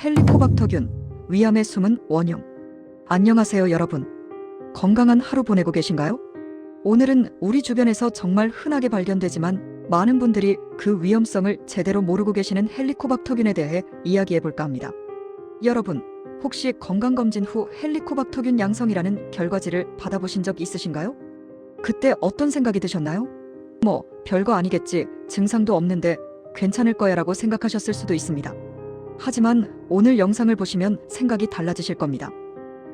헬리코박터균, 위암의 숨은 원흉. 안녕하세요 여러분. 건강한 하루 보내고 계신가요? 오늘은 우리 주변에서 정말 흔하게 발견되지만 많은 분들이 그 위험성을 제대로 모르고 계시는 헬리코박터균에 대해 이야기해볼까 합니다. 여러분, 혹시 건강검진 후 헬리코박터균 양성이라는 결과지를 받아보신 적 있으신가요? 그때 어떤 생각이 드셨나요? 별거 아니겠지, 증상도 없는데 괜찮을 거야 라고 생각하셨을 수도 있습니다. 하지만 오늘 영상을 보시면 생각이 달라지실 겁니다.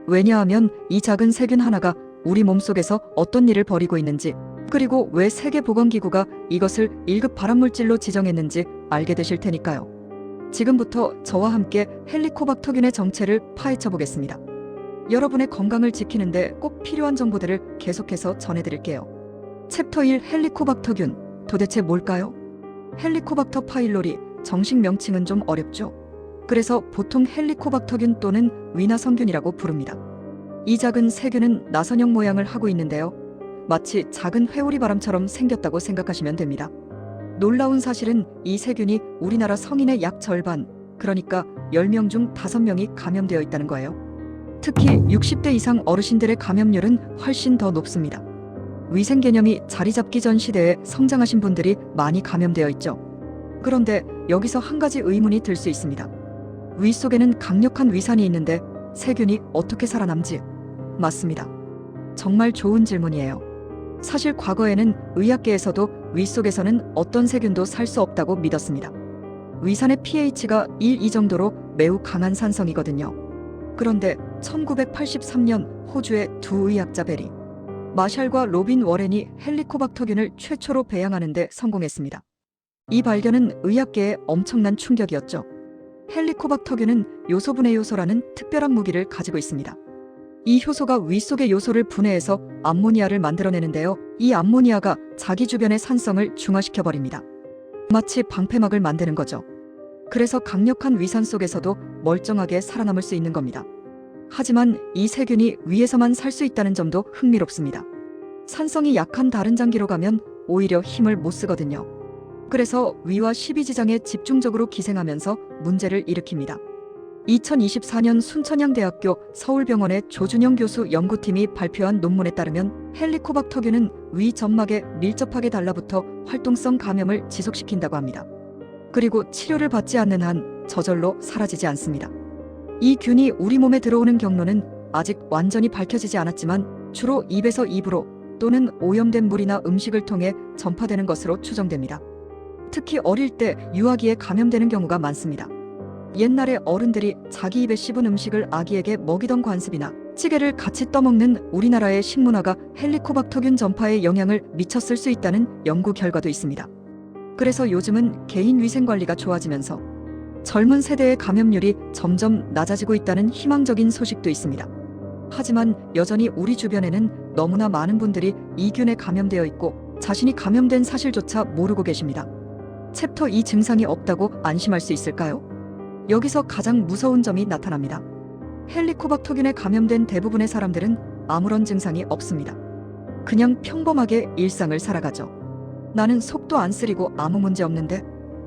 왜냐하면 이 작은 세균 하나가 우리 몸속에서 어떤 일을 벌이고 있는지, 그리고 왜 세계보건기구가 이것을 1급 발암물질로 지정했는지 알게 되실 테니까요. 지금부터 저와 함께 헬리코박터균의 정체를 파헤쳐 보겠습니다. 여러분의 건강을 지키는데 꼭 필요한 정보들을 계속해서 전해드릴게요. 챕터 1 헬리코박터균, 도대체 뭘까요? 헬리코박터 파일로리, 정식 명칭은 좀 어렵죠? 그래서 보통 헬리코박터균 또는 위나성균이라고 부릅니다. 이 작은 세균은 나선형 모양을 하고 있는데요. 마치 작은 회오리 바람처럼 생겼다고 생각하시면 됩니다. 놀라운 사실은 이 세균이 우리나라 성인의 약 절반, 그러니까 10명 중 5명이 감염되어 있다는 거예요. 특히 60대 이상 어르신들의 감염률은 훨씬 더 높습니다. 위생 개념이 자리 잡기 전 시대에 성장하신 분들이 많이 감염되어 있죠. 그런데 여기서 한 가지 의문이 들 수 있습니다. 위 속에는 강력한 위산이 있는데 세균이 어떻게 살아남지? 맞습니다. 정말 좋은 질문이에요. 사실 과거에는 의학계에서도 위 속에서는 어떤 세균도 살 수 없다고 믿었습니다. 위산의 pH가 1, 이 정도로 매우 강한 산성이거든요. 그런데 1983년 호주의 두 의학자 베리, 마샬과 로빈 워렌이 헬리코박터균을 최초로 배양하는 데 성공했습니다. 이 발견은 의학계에 엄청난 충격이었죠. 헬리코박터균은 요소분해 요소라는 특별한 무기를 가지고 있습니다. 이 효소가 위 속의 요소를 분해해서 암모니아를 만들어내는데요. 이 암모니아가 자기 주변의 산성을 중화시켜버립니다. 마치 방패막을 만드는 거죠. 그래서 강력한 위산 속에서도 멀쩡하게 살아남을 수 있는 겁니다. 하지만 이 세균이 위에서만 살 수 있다는 점도 흥미롭습니다. 산성이 약한 다른 장기로 가면 오히려 힘을 못 쓰거든요. 그래서 위와 십이지장에 집중적으로 기생하면서 문제를 일으킵니다. 2024년 순천향대학교 서울병원의 조준영 교수 연구팀이 발표한 논문에 따르면 헬리코박터균은 위 점막에 밀접하게 달라붙어 활동성 감염을 지속시킨다고 합니다. 그리고 치료를 받지 않는 한 저절로 사라지지 않습니다. 이 균이 우리 몸에 들어오는 경로는 아직 완전히 밝혀지지 않았지만 주로 입에서 입으로 또는 오염된 물이나 음식을 통해 전파되는 것으로 추정됩니다. 특히 어릴 때 유아기에 감염되는 경우가 많습니다. 옛날에 어른들이 자기 입에 씹은 음식을 아기에게 먹이던 관습이나 찌개를 같이 떠먹는 우리나라의 식문화가 헬리코박터균 전파에 영향을 미쳤을 수 있다는 연구 결과도 있습니다. 그래서 요즘은 개인 위생 관리가 좋아지면서 젊은 세대의 감염률이 점점 낮아지고 있다는 희망적인 소식도 있습니다. 하지만 여전히 우리 주변에는 너무나 많은 분들이 이 균에 감염되어 있고 자신이 감염된 사실조차 모르고 계십니다. 챕터 2 증상이 없다고 안심할 수 있을까요? 여기서 가장 무서운 점이 나타납니다. 헬리코박터균에 감염된 대부분의 사람들은 아무런 증상이 없습니다. 그냥 평범하게 일상을 살아가죠. 나는 속도 안 쓰리고 아무 문제 없는데?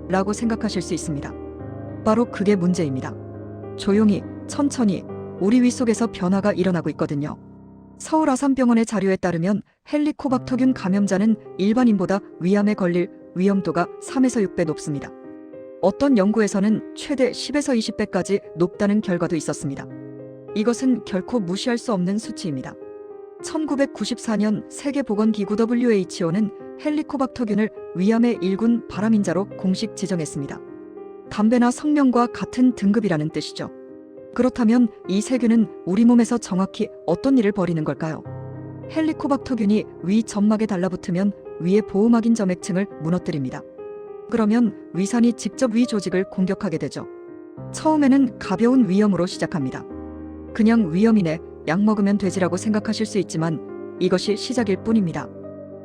라고 생각하실 수 있습니다. 바로 그게 문제입니다. 조용히, 천천히 우리 위 속에서 변화가 일어나고 있거든요. 서울 아산병원의 자료에 따르면 헬리코박터균 감염자는 일반인보다 위암에 걸릴 위험도가 3에서 6배 높습니다. 어떤 연구에서는 최대 10에서 20배까지 높다는 결과도 있었습니다. 이것은 결코 무시할 수 없는 수치입니다. 1994년 세계보건기구 WHO는 헬리코박터균을 위암의 1군 발암인자로 공식 지정했습니다. 담배나 성명과 같은 등급이라는 뜻이죠. 그렇다면 이 세균은 우리 몸에서 정확히 어떤 일을 벌이는 걸까요? 헬리코박터균이 위 점막에 달라붙으면 위의 보호막인 점액층을 무너뜨립니다. 그러면 위산이 직접 위 조직을 공격하게 되죠. 처음에는 가벼운 위염으로 시작합니다. 그냥 위염이네, 약 먹으면 되지라고 생각하실 수 있지만 이것이 시작일 뿐입니다.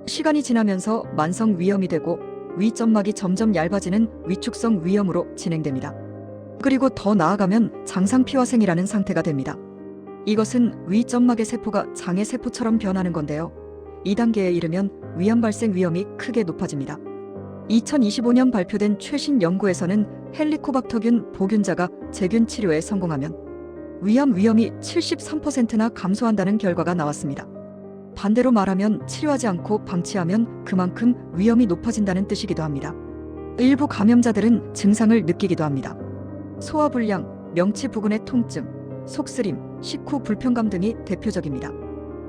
시간이 지나면서 만성 위염이 되고 위 점막이 점점 얇아지는 위축성 위염으로 진행됩니다. 그리고 더 나아가면 장상피화생이라는 상태가 됩니다. 이것은 위 점막의 세포가 장의 세포처럼 변하는 건데요. 이 단계에 이르면 위암 발생 위험이 크게 높아집니다. 2025년 발표된 최신 연구에서는 헬리코박터균 보균자가 제균 치료에 성공하면 위암 위험이 73%나 감소한다는 결과가 나왔습니다. 반대로 말하면 치료하지 않고 방치하면 그만큼 위험이 높아진다는 뜻이기도 합니다. 일부 감염자들은 증상을 느끼기도 합니다. 소화불량, 명치 부근의 통증, 속쓰림, 식후 불편감 등이 대표적입니다.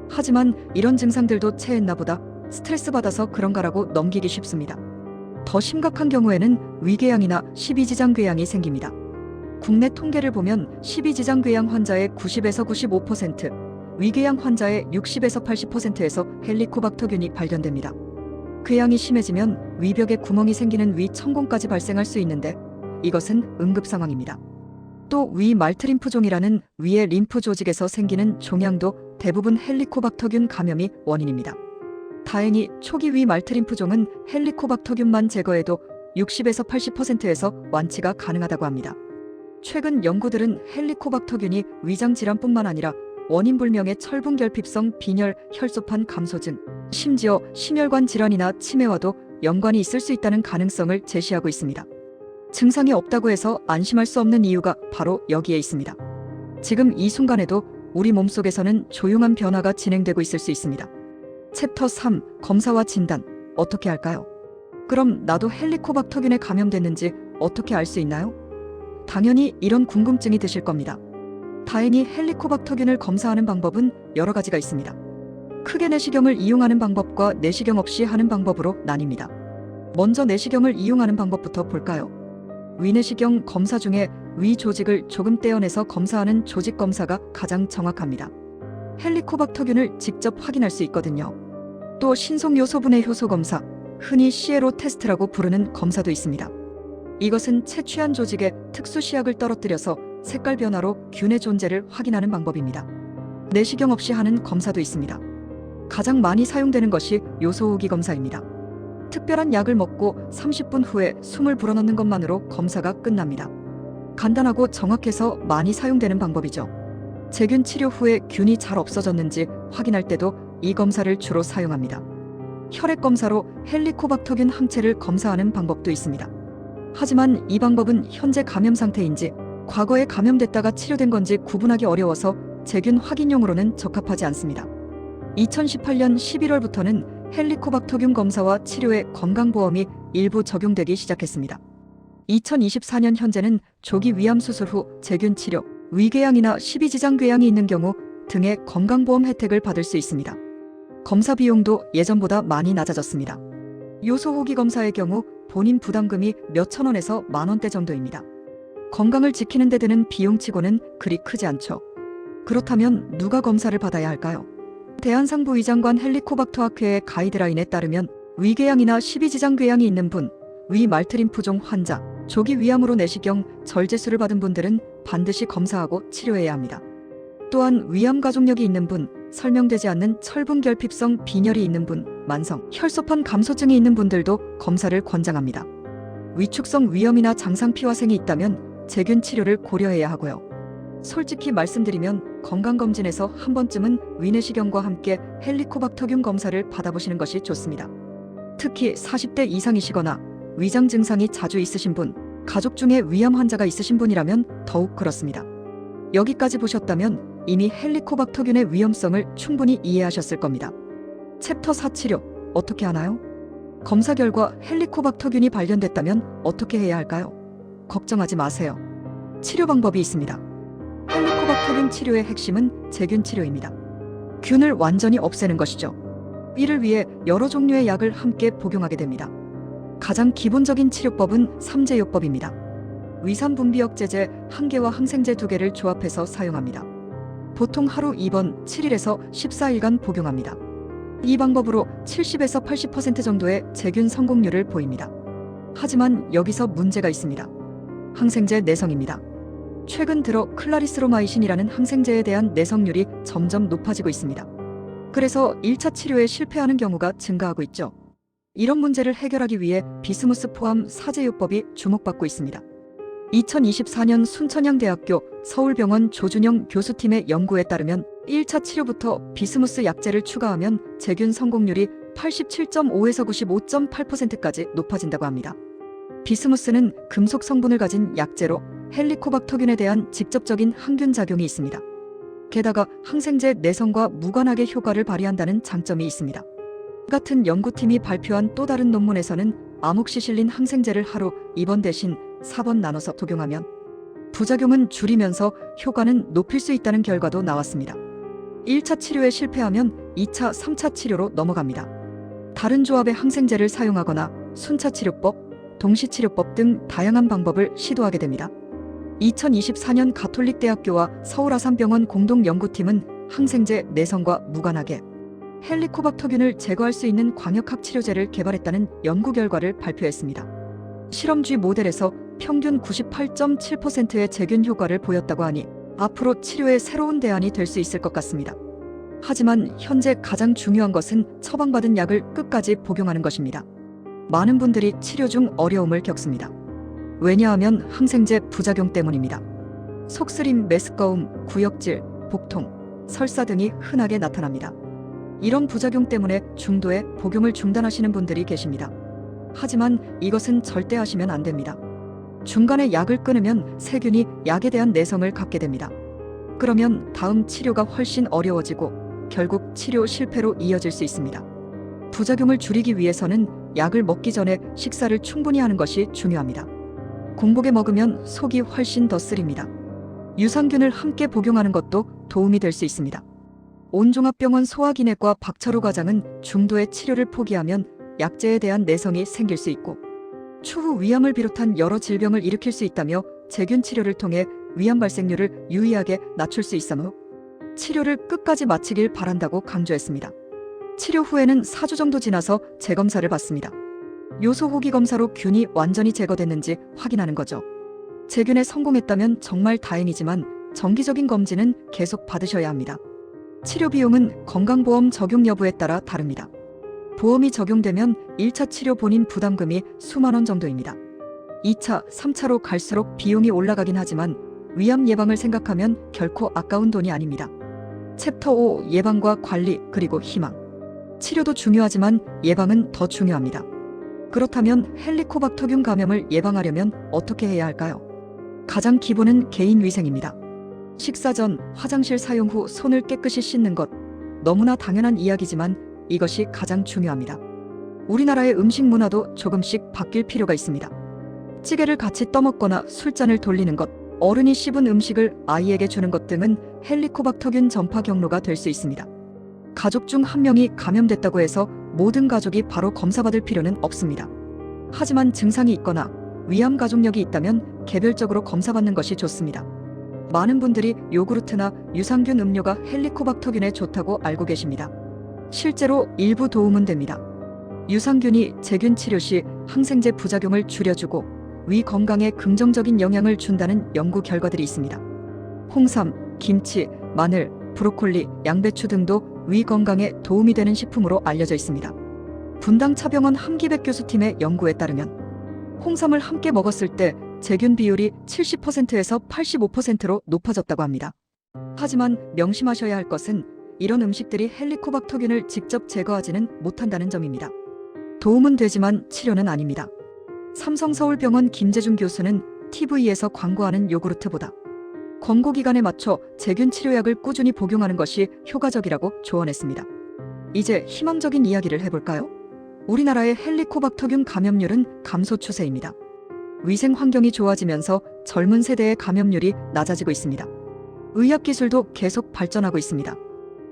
하지만 이런 증상들도 체했나 보다, 스트레스 받아서 그런가라고 넘기기 쉽습니다. 더 심각한 경우에는 위궤양이나 십이지장궤양이 생깁니다. 국내 통계를 보면 십이지장궤양 환자의 90에서 95%, 위궤양 환자의 60에서 80%에서 헬리코박터균이 발견됩니다. 궤양이 심해지면 위벽에 구멍이 생기는 위천공까지 발생할 수 있는데 이것은 응급 상황입니다. 또 위 말트림프종이라는 위의 림프 조직에서 생기는 종양도 대부분 헬리코박터균 감염이 원인입니다. 다행히 초기 위 말트림프종은 헬리코박터균만 제거해도 60에서 80%에서 완치가 가능하다고 합니다. 최근 연구들은 헬리코박터균이 위장 질환뿐만 아니라 원인불명의 철분결핍성 빈혈, 혈소판 감소증, 심지어 심혈관 질환이나 치매와도 연관이 있을 수 있다는 가능성을 제시하고 있습니다. 증상이 없다고 해서 안심할 수 없는 이유가 바로 여기에 있습니다. 지금 이 순간에도 우리 몸속에서는 조용한 변화가 진행되고 있을 수 있습니다. 챕터 3. 검사와 진단. 어떻게 할까요? 그럼 나도 헬리코박터균에 감염됐는지 어떻게 알 수 있나요? 당연히 이런 궁금증이 드실 겁니다. 다행히 헬리코박터균을 검사하는 방법은 여러 가지가 있습니다. 크게 내시경을 이용하는 방법과 내시경 없이 하는 방법으로 나뉩니다. 먼저 내시경을 이용하는 방법부터 볼까요? 위내시경 검사 중에 위 조직을 조금 떼어내서 검사하는 조직 검사가 가장 정확합니다. 헬리코박터균을 직접 확인할 수 있거든요. 또 신속요소분해 효소 검사, 흔히 시에로 테스트라고 부르는 검사도 있습니다. 이것은 채취한 조직에 특수 시약을 떨어뜨려서 색깔 변화로 균의 존재를 확인하는 방법입니다. 내시경 없이 하는 검사도 있습니다. 가장 많이 사용되는 것이 요소호기 검사입니다. 특별한 약을 먹고 30분 후에 숨을 불어넣는 것만으로 검사가 끝납니다. 간단하고 정확해서 많이 사용되는 방법이죠. 제균 치료 후에 균이 잘 없어졌는지 확인할 때도 이 검사를 주로 사용합니다. 혈액 검사로 헬리코박터균 항체를 검사하는 방법도 있습니다. 하지만 이 방법은 현재 감염 상태인지 과거에 감염됐다가 치료된 건지 구분하기 어려워서 제균 확인용으로는 적합하지 않습니다. 2018년 11월부터는 헬리코박터균 검사와 치료에 건강보험이 일부 적용되기 시작했습니다. 2024년 현재는 조기 위암 수술 후 제균 치료, 위궤양이나 십이지장궤양이 있는 경우 등의 건강보험 혜택을 받을 수 있습니다. 검사 비용도 예전보다 많이 낮아졌습니다. 요소호기 검사의 경우 본인 부담금이 몇천 원에서 만 원대 정도입니다. 건강을 지키는 데 드는 비용치고는 그리 크지 않죠. 그렇다면 누가 검사를 받아야 할까요? 대한상부위장관 헬리코박터학회의 가이드라인에 따르면 위궤양이나 십이지장궤양이 있는 분, 위 말트림프종 환자, 조기 위암으로 내시경, 절제술을 받은 분들은 반드시 검사하고 치료해야 합니다. 또한 위암 가족력이 있는 분, 설명되지 않는 철분결핍성 빈혈이 있는 분, 만성 혈소판 감소증이 있는 분들도 검사를 권장합니다. 위축성 위염이나 장상피화생이 있다면 제균 치료를 고려해야 하고요. 솔직히 말씀드리면 건강검진에서 한 번쯤은 위내시경과 함께 헬리코박터균 검사를 받아보시는 것이 좋습니다. 특히 40대 이상이시거나 위장 증상이 자주 있으신 분, 가족 중에 위암 환자가 있으신 분이라면 더욱 그렇습니다. 여기까지 보셨다면 이미 헬리코박터균의 위험성을 충분히 이해하셨을 겁니다. 챕터 4 치료, 어떻게 하나요? 검사 결과 헬리코박터균이 발견됐다면 어떻게 해야 할까요? 걱정하지 마세요. 치료 방법이 있습니다. 헬리코박터균 치료의 핵심은 제균 치료입니다. 균을 완전히 없애는 것이죠. 이를 위해 여러 종류의 약을 함께 복용하게 됩니다. 가장 기본적인 치료법은 삼제요법입니다. 위산분비억제제 1개와 항생제 2개를 조합해서 사용합니다. 보통 하루 2번 7일에서 14일간 복용합니다. 이 방법으로 70에서 80% 정도의 제균 성공률을 보입니다. 하지만 여기서 문제가 있습니다. 항생제 내성입니다. 최근 들어 클라리스로마이신이라는 항생제에 대한 내성률이 점점 높아지고 있습니다. 그래서 1차 치료에 실패하는 경우가 증가하고 있죠. 이런 문제를 해결하기 위해 비스무스 포함 사제요법이 주목받고 있습니다. 2024년 순천향대학교 서울병원 조준영 교수팀의 연구에 따르면 1차 치료부터 비스무스 약제를 추가하면 제균 성공률이 87.5에서 95.8%까지 높아진다고 합니다. 비스무스는 금속 성분을 가진 약재로 헬리코박터균에 대한 직접적인 항균 작용이 있습니다. 게다가 항생제 내성과 무관하게 효과를 발휘한다는 장점이 있습니다. 같은 연구팀이 발표한 또 다른 논문에서는 아목시실린 항생제를 하루 2번 대신 4번 나눠서 복용하면 부작용은 줄이면서 효과는 높일 수 있다는 결과도 나왔습니다. 1차 치료에 실패하면 2차, 3차 치료로 넘어갑니다. 다른 조합의 항생제를 사용하거나 순차치료법, 동시치료법 등 다양한 방법을 시도하게 됩니다. 2024년 가톨릭대학교와 서울아산병원 공동연구팀은 항생제 내성과 무관하게 헬리코박터균을 제거할 수 있는 광역학 치료제를 개발했다는 연구 결과를 발표했습니다. 실험쥐 모델에서 평균 98.7%의 제균 효과를 보였다고 하니 앞으로 치료의 새로운 대안이 될 수 있을 것 같습니다. 하지만 현재 가장 중요한 것은 처방받은 약을 끝까지 복용하는 것입니다. 많은 분들이 치료 중 어려움을 겪습니다. 왜냐하면 항생제 부작용 때문입니다. 속쓰림, 메스꺼움, 구역질, 복통, 설사 등이 흔하게 나타납니다. 이런 부작용 때문에 중도에 복용을 중단하시는 분들이 계십니다. 하지만 이것은 절대 하시면 안 됩니다. 중간에 약을 끊으면 세균이 약에 대한 내성을 갖게 됩니다. 그러면 다음 치료가 훨씬 어려워지고 결국 치료 실패로 이어질 수 있습니다. 부작용을 줄이기 위해서는 약을 먹기 전에 식사를 충분히 하는 것이 중요합니다. 공복에 먹으면 속이 훨씬 더 쓰립니다. 유산균을 함께 복용하는 것도 도움이 될 수 있습니다. 온종합병원 소화기내과 박철우 과장은 중도의 치료를 포기하면 약제에 대한 내성이 생길 수 있고 추후 위암을 비롯한 여러 질병을 일으킬 수 있다며 제균 치료를 통해 위암 발생률을 유의하게 낮출 수 있으며 치료를 끝까지 마치길 바란다고 강조했습니다. 치료 후에는 4주 정도 지나서 재검사를 받습니다. 요소 호기 검사로 균이 완전히 제거됐는지 확인하는 거죠. 제균에 성공했다면 정말 다행이지만 정기적인 검진은 계속 받으셔야 합니다. 치료 비용은 건강보험 적용 여부에 따라 다릅니다. 보험이 적용되면 1차 치료 본인 부담금이 수만 원 정도입니다. 2차, 3차로 갈수록 비용이 올라가긴 하지만 위암 예방을 생각하면 결코 아까운 돈이 아닙니다. 챕터 5 예방과 관리 그리고 희망. 치료도 중요하지만 예방은 더 중요합니다. 그렇다면 헬리코박터균 감염을 예방하려면 어떻게 해야 할까요? 가장 기본은 개인 위생입니다. 식사 전, 화장실 사용 후 손을 깨끗이 씻는 것. 너무나 당연한 이야기지만 이것이 가장 중요합니다. 우리나라의 음식 문화도 조금씩 바뀔 필요가 있습니다. 찌개를 같이 떠먹거나 술잔을 돌리는 것, 어른이 씹은 음식을 아이에게 주는 것 등은 헬리코박터균 전파 경로가 될 수 있습니다. 가족 중 한 명이 감염됐다고 해서 모든 가족이 바로 검사받을 필요는 없습니다. 하지만 증상이 있거나 위암 가족력이 있다면 개별적으로 검사받는 것이 좋습니다. 많은 분들이 요구르트나 유산균 음료가 헬리코박터균에 좋다고 알고 계십니다. 실제로 일부 도움은 됩니다. 유산균이 제균 치료 시 항생제 부작용을 줄여주고 위 건강에 긍정적인 영향을 준다는 연구 결과들이 있습니다. 홍삼, 김치, 마늘, 브로콜리, 양배추 등도 위 건강에 도움이 되는 식품으로 알려져 있습니다. 분당차병원 함기백 교수팀의 연구에 따르면 홍삼을 함께 먹었을 때 제균 비율이 70%에서 85%로 높아졌다고 합니다. 하지만 명심하셔야 할 것은 이런 음식들이 헬리코박터균을 직접 제거하지는 못한다는 점입니다. 도움은 되지만 치료는 아닙니다. 삼성서울병원 김재중 교수는 TV에서 광고하는 요구르트보다 권고 기간에 맞춰 제균 치료약을 꾸준히 복용하는 것이 효과적이라고 조언했습니다. 이제 희망적인 이야기를 해볼까요? 우리나라의 헬리코박터균 감염률은 감소 추세입니다. 위생 환경이 좋아지면서 젊은 세대의 감염률이 낮아지고 있습니다. 의학 기술도 계속 발전하고 있습니다.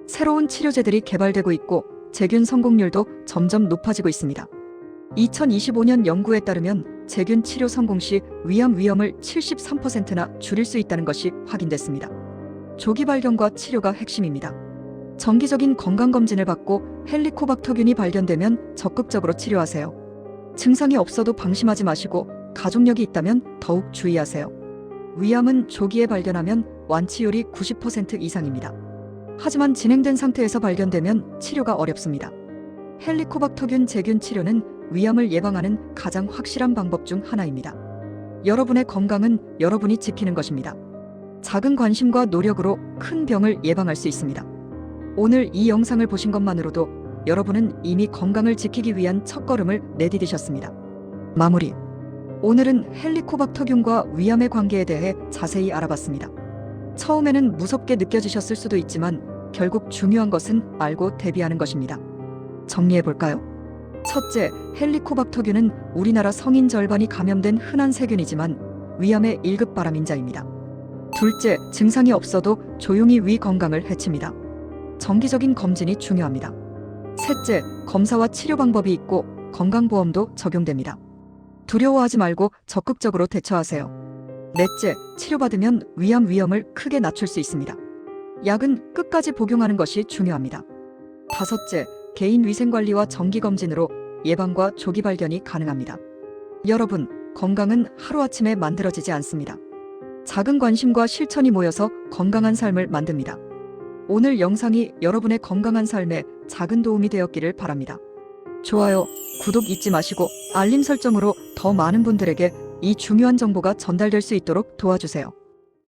새로운 치료제들이 개발되고 있고 제균 성공률도 점점 높아지고 있습니다. 2025년 연구에 따르면 제균 치료 성공 시 위암 위험을 73%나 줄일 수 있다는 것이 확인됐습니다. 조기 발견과 치료가 핵심입니다. 정기적인 건강검진을 받고 헬리코박터균이 발견되면 적극적으로 치료하세요. 증상이 없어도 방심하지 마시고 가족력이 있다면 더욱 주의하세요. 위암은 조기에 발견하면 완치율이 90% 이상입니다. 하지만 진행된 상태에서 발견되면 치료가 어렵습니다. 헬리코박터균 제균 치료는 위암을 예방하는 가장 확실한 방법 중 하나입니다. 여러분의 건강은 여러분이 지키는 것입니다. 작은 관심과 노력으로 큰 병을 예방할 수 있습니다. 오늘 이 영상을 보신 것만으로도 여러분은 이미 건강을 지키기 위한 첫걸음을 내디디셨습니다. 마무리. 오늘은 헬리코박터균과 위암의 관계에 대해 자세히 알아봤습니다. 처음에는 무섭게 느껴지셨을 수도 있지만 결국 중요한 것은 알고 대비하는 것입니다. 정리해볼까요? 첫째, 헬리코박터균은 우리나라 성인 절반이 감염된 흔한 세균이지만 위암의 1급 발암인자입니다. 둘째, 증상이 없어도 조용히 위 건강을 해칩니다. 정기적인 검진이 중요합니다. 셋째, 검사와 치료 방법이 있고 건강보험도 적용됩니다. 두려워하지 말고 적극적으로 대처하세요. 넷째, 치료받으면 위암 위험을 크게 낮출 수 있습니다. 약은 끝까지 복용하는 것이 중요합니다. 다섯째, 개인 위생관리와 정기검진으로 예방과 조기 발견이 가능합니다. 여러분, 건강은 하루아침에 만들어지지 않습니다. 작은 관심과 실천이 모여서 건강한 삶을 만듭니다. 오늘 영상이 여러분의 건강한 삶에 작은 도움이 되었기를 바랍니다. 좋아요, 구독 잊지 마시고 알림 설정으로 더 많은 분들에게 이 중요한 정보가 전달될 수 있도록 도와주세요.